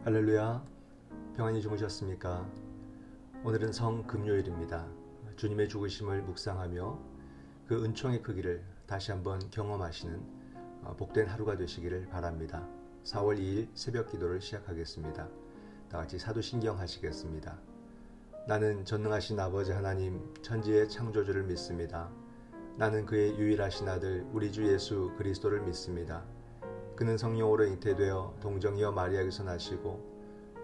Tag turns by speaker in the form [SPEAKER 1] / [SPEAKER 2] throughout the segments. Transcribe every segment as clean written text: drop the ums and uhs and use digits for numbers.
[SPEAKER 1] 할렐루야, 평안히 주무셨습니까? 오늘은 성금요일입니다. 주님의 죽으심을 묵상하며 그 은총의 크기를 다시 한번 경험하시는 복된 하루가 되시기를 바랍니다. 4월 2일 새벽 기도를 시작하겠습니다. 다같이 사도신경 하시겠습니다. 나는 전능하신 아버지 하나님 천지의 창조주를 믿습니다. 나는 그의 유일하신 아들 우리 주 예수 그리스도를 믿습니다. 그는 성령으로 잉태되어 동정이어 마리아에게서 나시고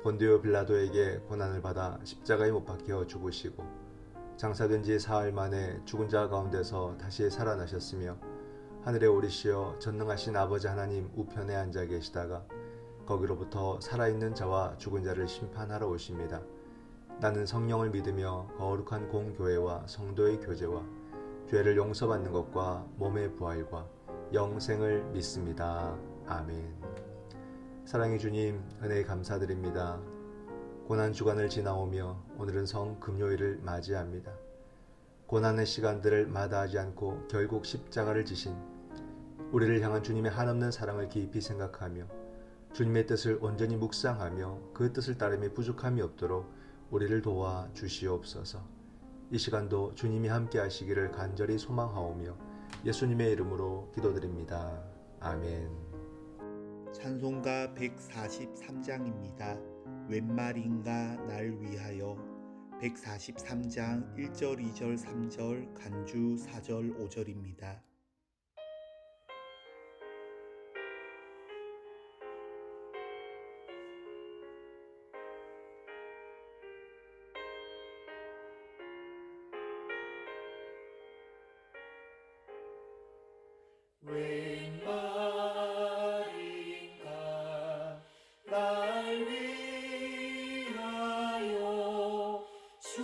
[SPEAKER 1] 본디오 빌라도에게 고난을 받아 십자가에 못 박혀 죽으시고 장사된 지 사흘 만에 죽은 자 가운데서 다시 살아나셨으며 하늘에 오르시어 전능하신 아버지 하나님 우편에 앉아 계시다가 거기로부터 살아있는 자와 죽은 자를 심판하러 오십니다. 나는 성령을 믿으며 거룩한 공교회와 성도의 교제와 죄를 용서받는 것과 몸의 부활과 영생을 믿습니다. 아멘. 사랑의 주님, 은혜에 감사드립니다. 고난 주간을 지나오며 오늘은 성금요일을 맞이합니다. 고난의 시간들을 마다하지 않고 결국 십자가를 지신 우리를 향한 주님의 한없는 사랑을 깊이 생각하며 주님의 뜻을 온전히 묵상하며 그 뜻을 따름에 부족함이 없도록 우리를 도와 주시옵소서. 이 시간도 주님이 함께 하시기를 간절히 소망하오며 예수님의 이름으로 기도드립니다. 아멘.
[SPEAKER 2] 찬송가 143장입니다. 웬 말인가 날 위하여. 143장 1절 2절 3절 간주 4절 5절입니다. 웬 말인가 날 위하여 주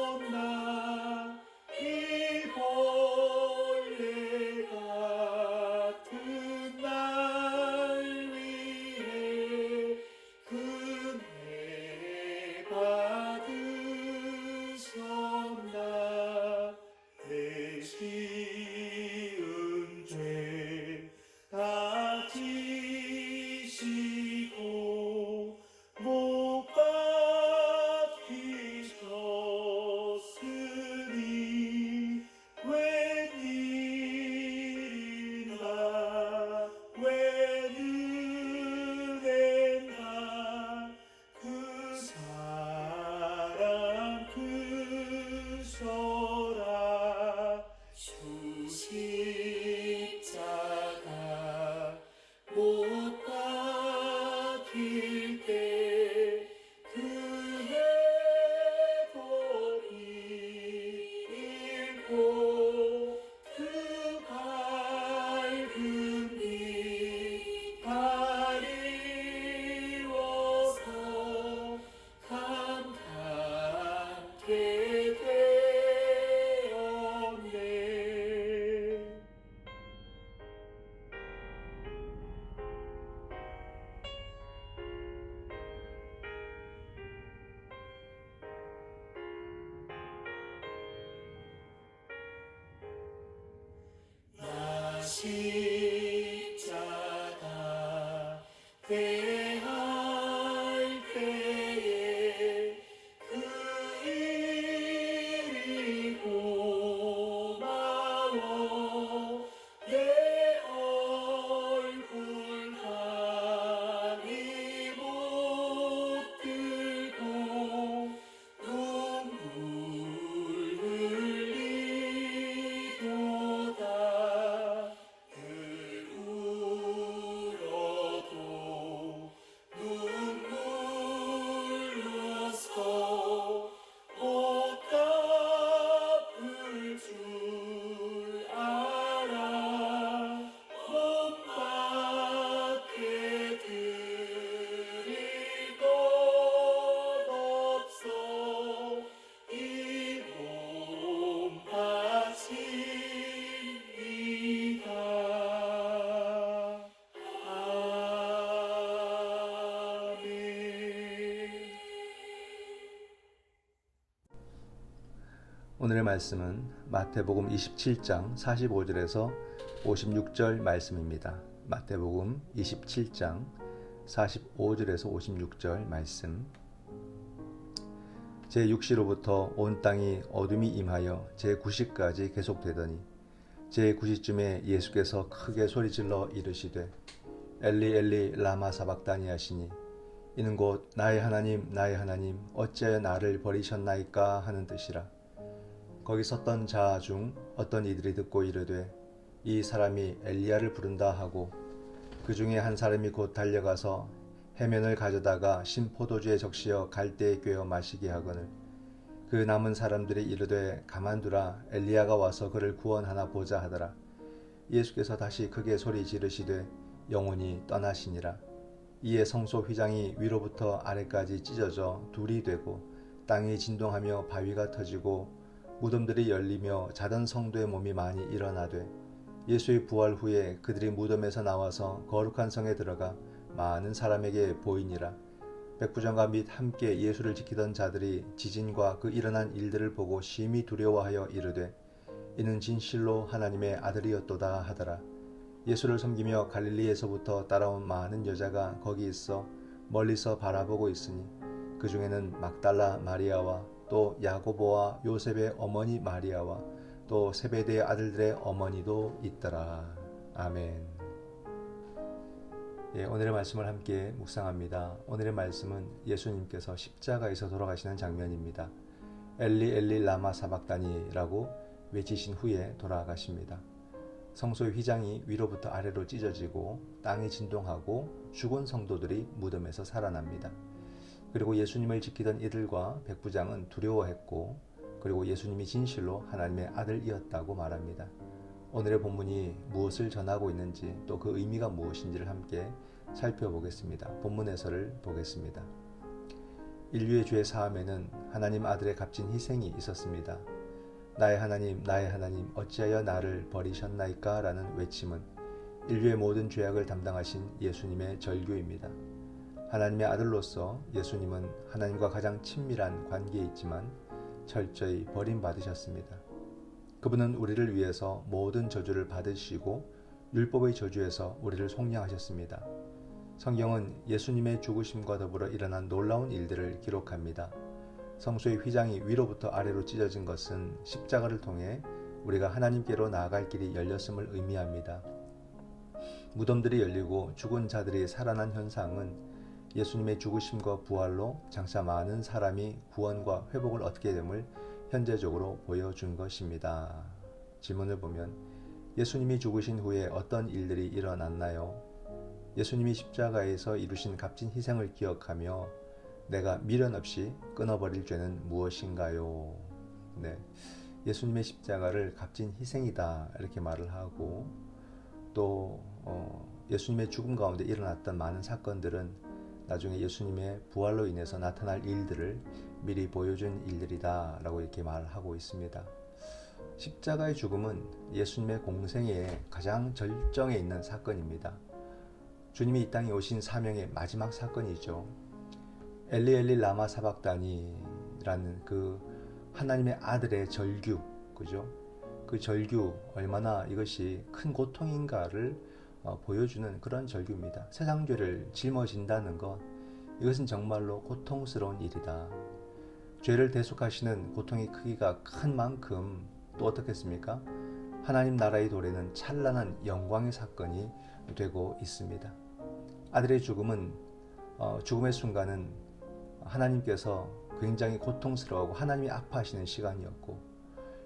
[SPEAKER 2] 돌아가셨나 이 벌레 같은 날 위해 금혜 받으셨나 내 쉬운 죄 다 지시고 못 박히셨으니 웬일인가 웬 은혜인가 그 사랑 크셔라 주 십자가 못 박힐 때 그 해도 잃고 그 밝은 빛 가리워서 감탄케 되었네. 나 십자가 대할 때에 그 일이 고마워 내 얼굴 감히 못 들고 눈물 흘리도다 늘 울어도 눈물로써 못 갚을 줄 알아 몸밖에 드릴 것 없어 이 몸 바칩니다. 아멘.
[SPEAKER 1] 오늘의 말씀은 마태복음 27장 45절에서 56절 말씀입니다. 마태복음 27장 45절에서 56절 말씀. 제6시로부터 온 땅이 어둠이 임하여 제9시까지 계속되더니 제9시쯤에 예수께서 크게 소리질러 이르시되 엘리 엘리 라마 사박다니 하시니 이는 곧 나의 하나님 어찌하여 나를 버리셨나이까 하는 뜻이라. 거기 섰던 자 중 어떤 이들이 듣고 이르되 이 사람이 엘리야를 부른다 하고 그 중에 한 사람이 곧 달려가서 해면을 가져다가 신 포도주에 적시어 갈대에 꿰어 마시게 하거늘 그 남은 사람들이 이르되 가만두라 엘리야가 와서 그를 구원하나 보자 하더라. 예수께서 다시 크게 소리 지르시되 영혼이 떠나시니라. 이에 성소 휘장이 위로부터 아래까지 찢어져 둘이 되고 땅이 진동하며 바위가 터지고 무덤들이 열리며 자던 성도의 몸이 많이 일어나되 예수의 부활 후에 그들이 무덤에서 나와서 거룩한 성에 들어가 많은 사람에게 보이니라. 백부장과 및 함께 예수를 지키던 자들이 지진과 그 일어난 일들을 보고 심히 두려워하여 이르되 이는 진실로 하나님의 아들이었도다 하더라. 예수를 섬기며 갈릴리에서부터 따라온 많은 여자가 거기 있어 멀리서 바라보고 있으니 그 중에는 막달라 마리아와 또 야고보와 요셉의 어머니 마리아와 또 세베대의 아들들의 어머니도 있더라. 아멘. 오늘의 말씀을 함께 묵상합니다. 오늘의 말씀은 예수님께서 십자가에서 돌아가시는 장면입니다. 엘리 엘리 라마 사박다니라고 외치신 후에 돌아가십니다. 성소의 휘장이 위로부터 아래로 찢어지고 땅이 진동하고 죽은 성도들이 무덤에서 살아납니다. 그리고 예수님을 지키던 이들과 백부장은 두려워했고 그리고 예수님이 진실로 하나님의 아들이었다고 말합니다. 오늘의 본문이 무엇을 전하고 있는지 또 그 의미가 무엇인지를 함께 살펴보겠습니다. 본문 해설을 보겠습니다. 인류의 죄 사함에는 하나님 아들의 값진 희생이 있었습니다. 나의 하나님 어찌하여 나를 버리셨나이까 라는 외침은 인류의 모든 죄악을 담당하신 예수님의 절규입니다. 하나님의 아들로서 예수님은 하나님과 가장 친밀한 관계에 있지만 철저히 버림받으셨습니다. 그분은 우리를 위해서 모든 저주를 받으시고 율법의 저주에서 우리를 속량하셨습니다. 성경은 예수님의 죽으심과 더불어 일어난 놀라운 일들을 기록합니다. 성소의 휘장이 위로부터 아래로 찢어진 것은 십자가를 통해 우리가 하나님께로 나아갈 길이 열렸음을 의미합니다. 무덤들이 열리고 죽은 자들이 살아난 현상은 예수님의 죽으심과 부활로 장차 많은 사람이 구원과 회복을 얻게 됨을 현재적으로 보여준 것입니다. 질문을 보면 예수님이 죽으신 후에 어떤 일들이 일어났나요? 예수님이 십자가에서 이루신 값진 희생을 기억하며 내가 미련 없이 끊어버릴 죄는 무엇인가요? 네, 예수님의 십자가를 값진 희생이다 이렇게 말을 하고 또 예수님의 죽음 가운데 일어났던 많은 사건들은 나중에 예수님의 부활로 인해서 나타날 일들을 미리 보여준 일들이다 라고 이렇게 말하고 있습니다. 십자가의 죽음은 예수님의 공생애의 가장 절정에 있는 사건입니다. 주님이 이 땅에 오신 사명의 마지막 사건이죠. 엘리 엘리 라마 사박다니라는 그 하나님의 아들의 절규, 그죠? 그 절규 얼마나 이것이 큰 고통인가를 보여주는 그런 절규입니다. 세상 죄를 짊어진다는 것, 이것은 정말로 고통스러운 일이다. 죄를 대속하시는 고통의 크기가 큰 만큼 또 어떻겠습니까? 하나님 나라의 도래는 찬란한 영광의 사건이 되고 있습니다. 아들의 죽음은 죽음의 순간은 하나님께서 굉장히 고통스러워하고 하나님이 아파하시는 시간이었고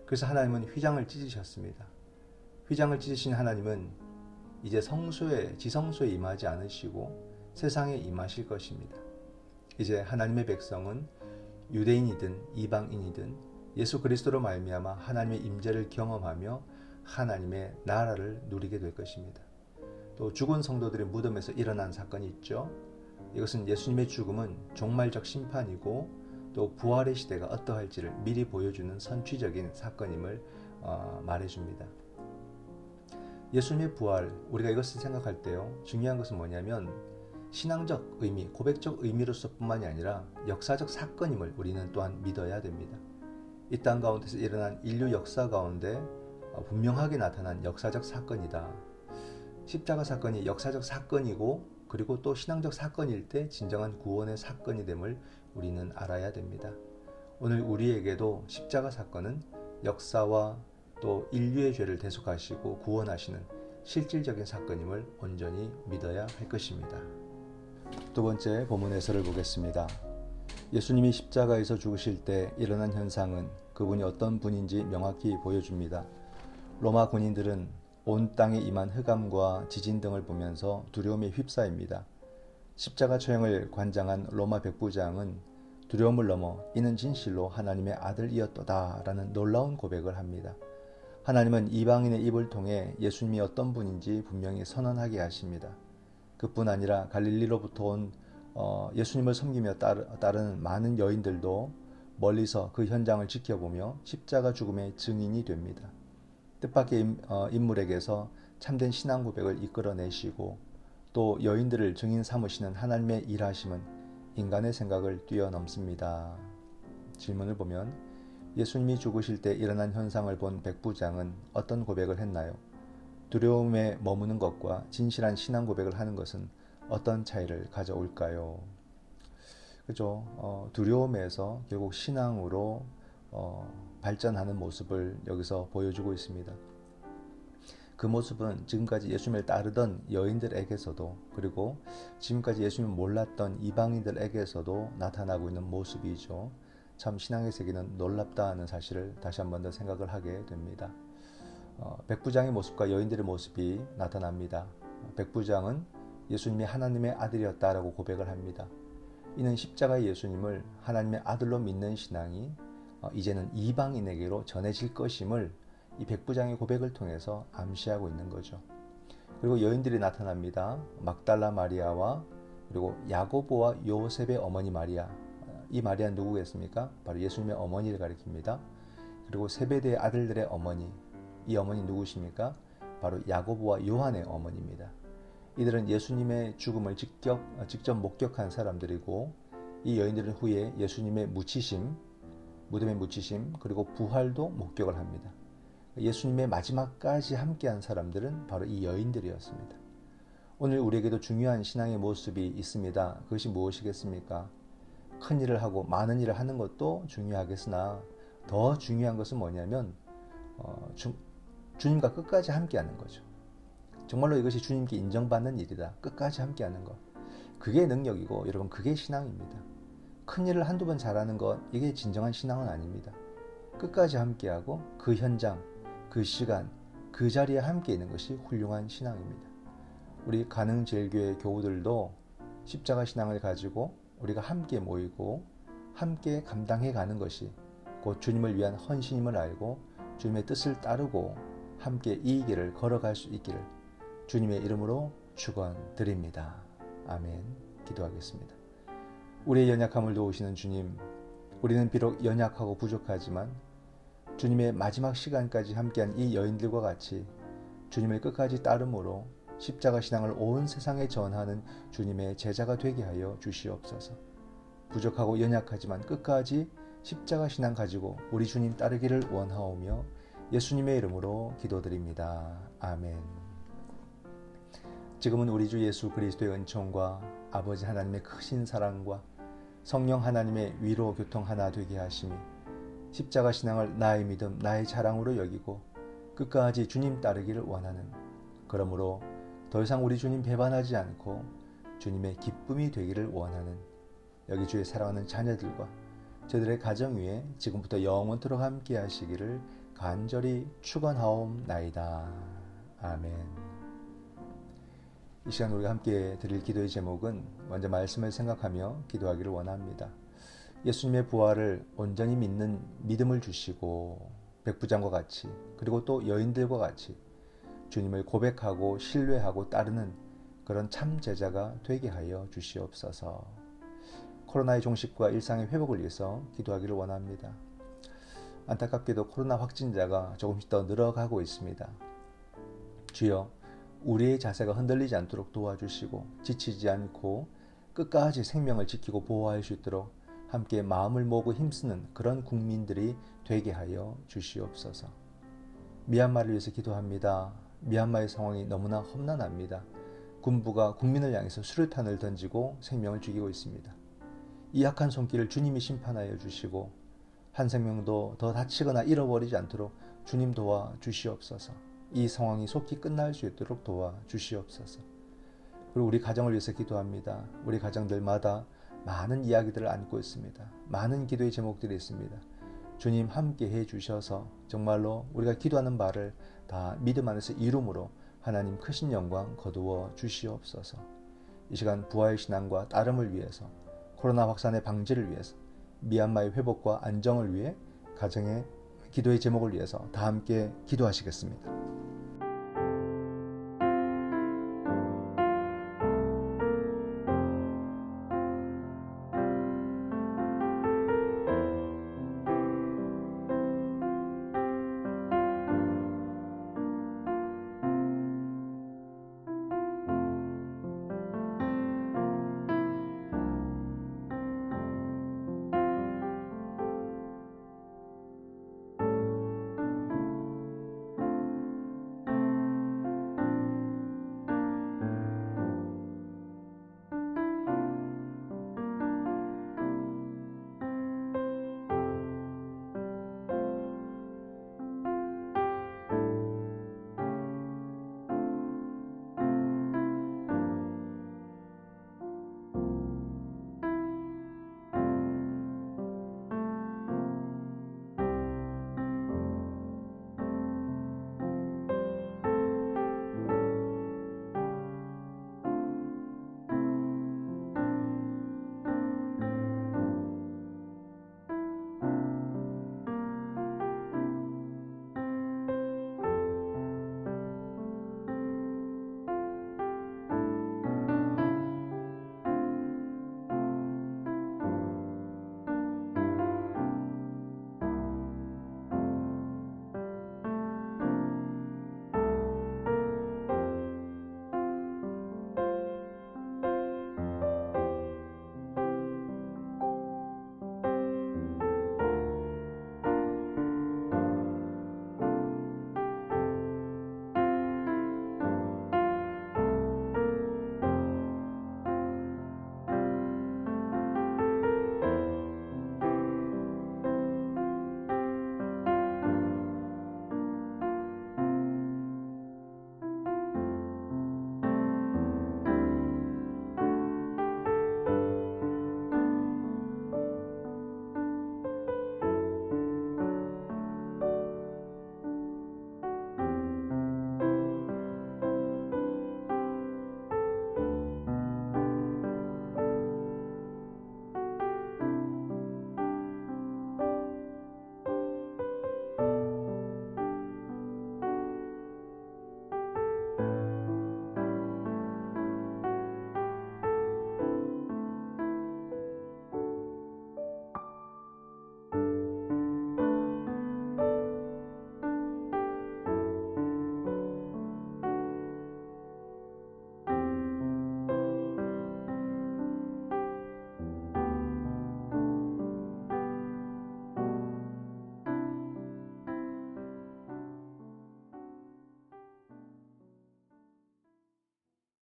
[SPEAKER 1] 그래서 하나님은 휘장을 찢으셨습니다. 휘장을 찢으신 하나님은 이제 지성소에 임하지 않으시고 세상에 임하실 것입니다. 이제 하나님의 백성은 유대인이든 이방인이든 예수 그리스도로 말미암아 하나님의 임재를 경험하며 하나님의 나라를 누리게 될 것입니다. 또 죽은 성도들의 무덤에서 일어난 사건이 있죠. 이것은 예수님의 죽음은 종말적 심판이고 또 부활의 시대가 어떠할지를 미리 보여주는 선취적인 사건임을 말해줍니다. 예수님의 부활, 우리가 이것을 생각할 때요, 중요한 것은 뭐냐면 신앙적 의미, 고백적 의미로서 뿐만이 아니라 역사적 사건임을 우리는 또한 믿어야 됩니다. 이 땅 가운데서 일어난 인류 역사 가운데 분명하게 나타난 역사적 사건이다. 십자가 사건이 역사적 사건이고 그리고 또 신앙적 사건일 때 진정한 구원의 사건이 됨을 우리는 알아야 됩니다. 오늘 우리에게도 십자가 사건은 역사와 또 인류의 죄를 대속하시고 구원하시는 실질적인 사건임을 온전히 믿어야 할 것입니다. 두 번째 본문 해설을 보겠습니다. 예수님이 십자가에서 죽으실 때 일어난 현상은 그분이 어떤 분인지 명확히 보여줍니다. 로마 군인들은 온 땅에 임한 흑암과 지진 등을 보면서 두려움에 휩싸입니다. 십자가 처형을 관장한 로마 백부장은 두려움을 넘어 이는 진실로 하나님의 아들이었도다라는 놀라운 고백을 합니다. 하나님은 이방인의 입을 통해 예수님이 어떤 분인지 분명히 선언하게 하십니다. 그뿐 아니라 갈릴리로부터 온 예수님을 섬기며 따르는 많은 여인들도 멀리서 그 현장을 지켜보며 십자가 죽음의 증인이 됩니다. 뜻밖의 인물에게서 참된 신앙 고백을 이끌어내시고 또 여인들을 증인 삼으시는 하나님의 일하심은 인간의 생각을 뛰어넘습니다. 질문을 보면 예수님이 죽으실 때 일어난 현상을 본 백부장은 어떤 고백을 했나요? 두려움에 머무는 것과 진실한 신앙 고백을 하는 것은 어떤 차이를 가져올까요? 그죠? 두려움에서 결국 신앙으로 발전하는 모습을 여기서 보여주고 있습니다. 그 모습은 지금까지 예수님을 따르던 여인들에게서도 그리고 지금까지 예수님을 몰랐던 이방인들에게서도 나타나고 있는 모습이죠. 참 신앙의 세계는 놀랍다 하는 사실을 다시 한 번 더 생각을 하게 됩니다. 백부장의 모습과 여인들의 모습이 나타납니다. 백부장은 예수님이 하나님의 아들이었다라고 고백을 합니다. 이는 십자가의 예수님을 하나님의 아들로 믿는 신앙이 이제는 이방인에게로 전해질 것임을 이 백부장의 고백을 통해서 암시하고 있는 거죠. 그리고 여인들이 나타납니다. 막달라 마리아와 그리고 야고보와 요셉의 어머니 마리아. 이 마리아는 누구겠습니까? 바로 예수님의 어머니를 가리킵니다. 그리고 세베대의 아들들의 어머니. 이 어머니 누구십니까? 바로 야고보와 요한의 어머니입니다. 이들은 예수님의 죽음을 직접 목격한 사람들이고 이 여인들은 후에 예수님의 무덤의 묻히심 그리고 부활도 목격을 합니다. 예수님의 마지막까지 함께한 사람들은 바로 이 여인들이었습니다. 오늘 우리에게도 중요한 신앙의 모습이 있습니다. 그것이 무엇이겠습니까? 큰 일을 하고 많은 일을 하는 것도 중요하겠으나 더 중요한 것은 뭐냐면 주님과 끝까지 함께하는 거죠. 정말로 이것이 주님께 인정받는 일이다. 끝까지 함께하는 것. 그게 능력이고 여러분 그게 신앙입니다. 큰 일을 한두 번 잘하는 것 이게 진정한 신앙은 아닙니다. 끝까지 함께하고 그 현장, 그 시간, 그 자리에 함께 있는 것이 훌륭한 신앙입니다. 우리 가능제일교회 교우들도 십자가 신앙을 가지고 우리가 함께 모이고 함께 감당해 가는 것이 곧 주님을 위한 헌신임을 알고 주님의 뜻을 따르고 함께 이 길을 걸어갈 수 있기를 주님의 이름으로 축원드립니다. 아멘. 기도하겠습니다. 우리의 연약함을 도우시는 주님, 우리는 비록 연약하고 부족하지만 주님의 마지막 시간까지 함께한 이 여인들과 같이 주님을 끝까지 따름으로 십자가 신앙을 온 세상에 전하는 주님의 제자가 되게 하여 주시옵소서. 부족하고 연약하지만 끝까지 십자가 신앙 가지고 우리 주님 따르기를 원하오며 예수님의 이름으로 기도드립니다. 아멘. 지금은 우리 주 예수 그리스도의 은총과 아버지 하나님의 크신 사랑과 성령 하나님의 위로 교통 하나 되게 하심이 십자가 신앙을 나의 믿음, 나의 자랑으로 여기고 끝까지 주님 따르기를 원하는 그러므로 더 이상 우리 주님 배반하지 않고 주님의 기쁨이 되기를 원하는 여기 주의 사랑하는 자녀들과 저들의 가정 위에 지금부터 영원토록 함께 하시기를 간절히 축원하옵나이다. 아멘. 이 시간 우리가 함께 드릴 기도의 제목은 먼저 말씀을 생각하며 기도하기를 원합니다. 예수님의 부활을 온전히 믿는 믿음을 주시고 백부장과 같이 그리고 또 여인들과 같이 주님을 고백하고 신뢰하고 따르는 그런 참 제자가 되게 하여 주시옵소서. 코로나의 종식과 일상의 회복을 위해서 기도하기를 원합니다. 안타깝게도 코로나 확진자가 조금씩 더 늘어가고 있습니다. 주여 우리의 자세가 흔들리지 않도록 도와주시고 지치지 않고 끝까지 생명을 지키고 보호할 수 있도록 함께 마음을 모으고 힘쓰는 그런 국민들이 되게 하여 주시옵소서. 미얀마를 위해서 기도합니다. 미얀마의 상황이 너무나 험난합니다. 군부가 국민을 향해서 수류탄을 던지고 생명을 죽이고 있습니다. 이 악한 손길을 주님이 심판하여 주시고 한 생명도 더 다치거나 잃어버리지 않도록 주님 도와 주시옵소서. 이 상황이 속히 끝날 수 있도록 도와 주시옵소서. 그리고 우리 가정을 위해서 기도합니다. 우리 가정들마다 많은 이야기들을 안고 있습니다. 많은 기도의 제목들이 있습니다. 주님 함께 해 주셔서 정말로 우리가 기도하는 바를 다 믿음 안에서 이룸으로 하나님 크신 영광 거두어 주시옵소서. 이 시간 부활 신앙과 따름을 위해서, 코로나 확산의 방지를 위해서, 미얀마의 회복과 안정을 위해 가정의 기도의 제목을 위해서 다 함께 기도하시겠습니다.